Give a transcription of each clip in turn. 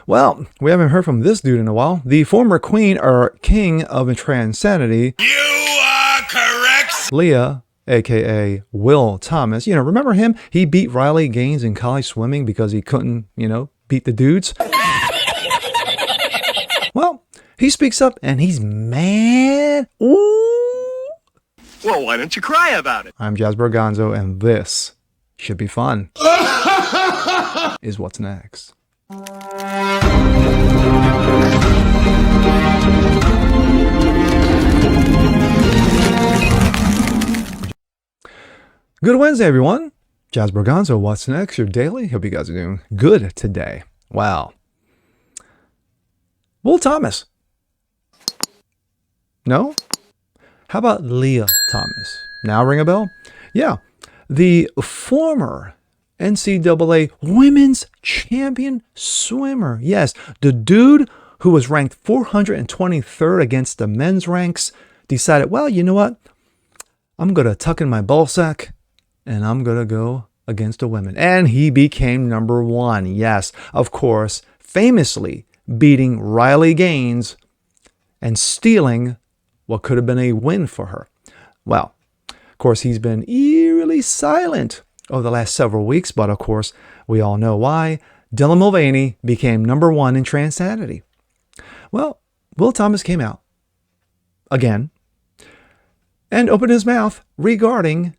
Well, we haven't heard from this dude in a while. The former queen or king of Transanity. You are correct. Leah, a.k.a. Will Thomas. Remember him? He beat Riley Gaines in college swimming because he couldn't, beat the dudes. Well, he speaks up and he's mad. Ooh. Well, why don't you cry about it? I'm Jasper Gonzo, and this should be fun. Is what's next. Good Wednesday, everyone. Jasper Gonzo, what's next? Your daily. Hope you guys are doing good today. Wow. Will Thomas. No? How about Leah Thomas? Now ring a bell? Yeah. The former NCAA women's champion swimmer. Yes, the dude who was ranked 423rd against the men's ranks decided, well, you know what? I'm going to tuck in my ball sack and I'm going to go against the women. And he became number one. Yes, of course, famously beating Riley Gaines and stealing what could have been a win for her. Well, of course, he's been eerily silent over the last several weeks, but of course, we all know why. Dylan Mulvaney became number one in Transanity. Well, Will Thomas came out again and opened his mouth regarding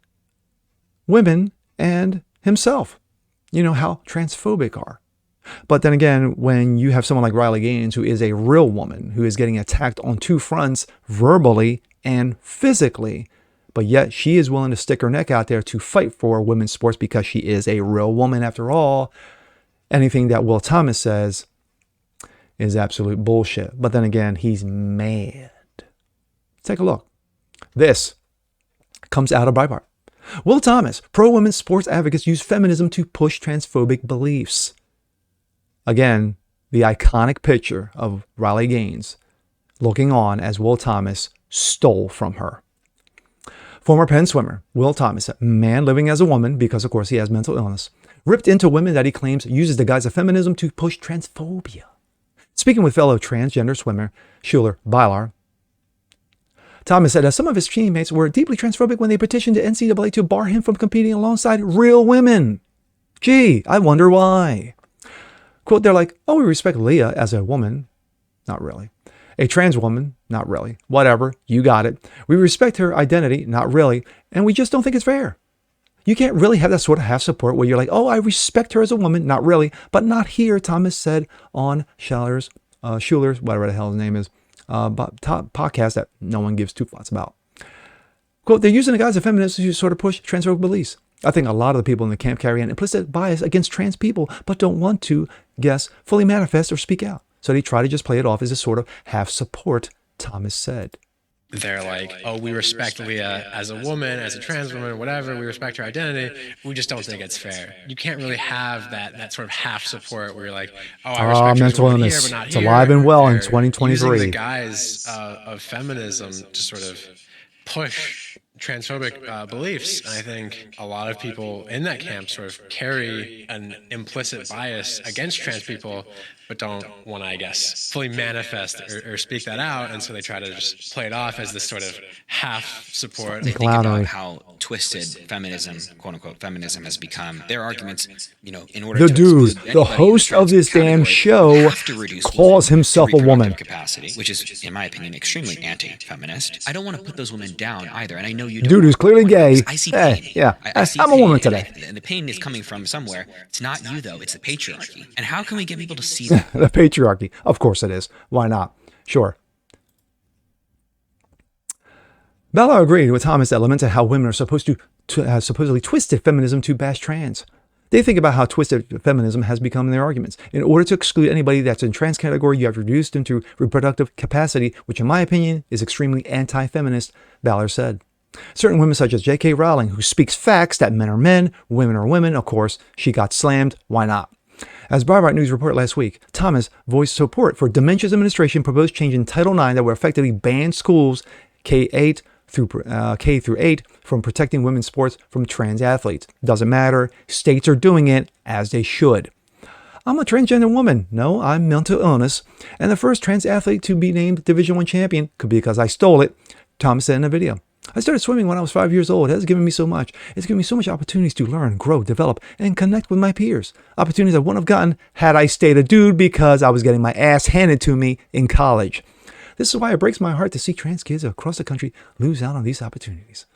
women and himself. You know how transphobic are. But then again, when you have someone like Riley Gaines, who is a real woman, who is getting attacked on two fronts, verbally and physically, but yet she is willing to stick her neck out there to fight for women's sports because she is a real woman after all, anything that Will Thomas says is absolute bullshit. But then again, he's mad. Take a look. This comes out of Breitbart. Will Thomas, pro-women's sports advocates use feminism to push transphobic beliefs. Again, the iconic picture of Riley Gaines looking on as Will Thomas stole from her. Former Penn swimmer Will Thomas, a man living as a woman because, of course, he has mental illness, ripped into women that he claims uses the guise of feminism to push transphobia. Speaking with fellow transgender swimmer Schuler Bylar, Thomas said that some of his teammates were deeply transphobic when they petitioned the NCAA to bar him from competing alongside real women. Gee, I wonder why. Quote, they're like, oh, we respect Leah as a woman. Not really. A trans woman. Not really. Whatever. You got it. We respect her identity. Not really. And we just don't think it's fair. You can't really have that sort of half support where you're like, oh, I respect her as a woman. Not really. But not here, Thomas said on Schuler's, whatever the hell his name is, podcast that no one gives two fucks about. Quote, they're using the guise of feminism to sort of push transphobic beliefs. I think a lot of the people in the camp carry an implicit bias against trans people, but don't want to, fully manifest or speak out. So they try to just play it off as a sort of half support, Thomas said. They're like, oh, we respect Leah as a woman, as a trans woman, whatever. We respect her identity. We just don't think it's fair. You can't really have that sort of half support where you're like, oh, I respect mental illness. Here, but not it's here. Alive and well in 2023. Using the guise of feminism to sort of push transphobic beliefs. And I think a lot of people in that camp sort of carry an implicit bias against trans people, but don't want to, I guess, fully manifest or speak that out. And so they try to just play it off as this sort of half support. They think about how twisted feminism, quote unquote, feminism has become. Their arguments, in order the dude, the host of this damn show, calls himself a woman. Capacity, which is, in my opinion, extremely anti-feminist. I don't want to put those women down either. And I know you don't. Dude who's clearly gay. I see pain. Hey, yeah, I'm a woman today. And the pain is coming from somewhere. It's not you, though. It's the patriarchy. And how can we get people to see that? The patriarchy. Of course it is. Why not? Sure. Bella agreed with Thomas that lamented how women are supposed to have supposedly twisted feminism to bash trans. They think about how twisted feminism has become in their arguments. In order to exclude anybody that's in trans category, you have reduced them to reproductive capacity, which in my opinion is extremely anti-feminist, Ballard said. Certain women such as J.K. Rowling, who speaks facts that men are men, women are women, of course, she got slammed. Why not? As Breitbart News reported last week, Thomas voiced support for Dementia's administration proposed change in Title IX that would effectively ban schools K-8 through K-8 from protecting women's sports from trans athletes. Doesn't matter. States are doing it as they should. I'm a transgender woman. No, I'm mental illness. And the first trans athlete to be named Division I champion could be because I stole it, Thomas said in a video. I started swimming when I was 5 years old. It has given me so much. It's given me so much opportunities to learn, grow, develop, and connect with my peers. Opportunities I wouldn't have gotten had I stayed a dude because I was getting my ass handed to me in college. This is why it breaks my heart to see trans kids across the country lose out on these opportunities.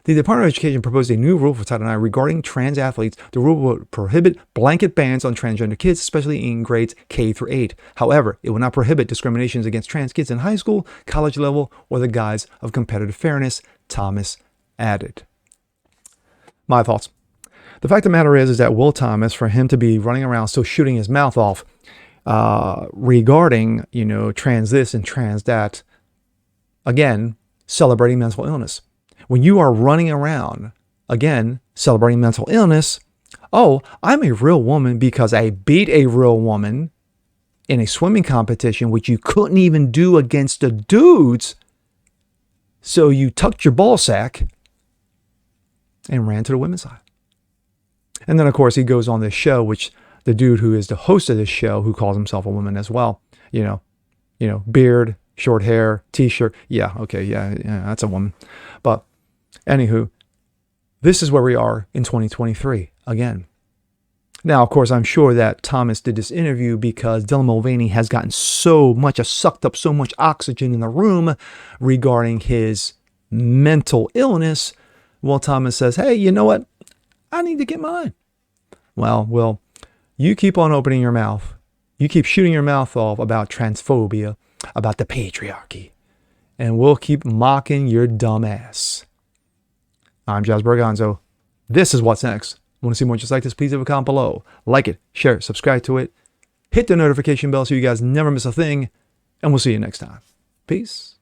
The Department of Education proposed a new rule for Title IX regarding trans athletes. The rule would prohibit blanket bans on transgender kids, especially in grades K through 8. However, it will not prohibit discriminations against trans kids in high school, college level, or the guise of competitive fairness, Thomas added. My thoughts. The fact of the matter is that Will Thomas, for him to be running around still shooting his mouth off regarding, trans this and trans that, again, celebrating mental illness. When you are running around, again, celebrating mental illness, oh, I'm a real woman because I beat a real woman in a swimming competition, which you couldn't even do against the dudes. So you tucked your ball sack and ran to the women's side. And then, of course, he goes on this show, which the dude who is the host of this show, who calls himself a woman as well, beard, short hair, t-shirt. Yeah, okay, yeah, that's a woman. But anywho, this is where we are in 2023 again. Now, of course, I'm sure that Thomas did this interview because Dylan Mulvaney has gotten sucked up so much oxygen in the room regarding his mental illness. Well, Thomas says, hey, you know what? I need to get mine. Well, Will, you keep on opening your mouth. You keep shooting your mouth off about transphobia, about the patriarchy, and we'll keep mocking your dumb ass. I'm Jazz Berganzo. This is What's Next. Want to see more just like this? Please leave a comment below. Like it, share it, subscribe to it. Hit the notification bell so you guys never miss a thing. And we'll see you next time. Peace.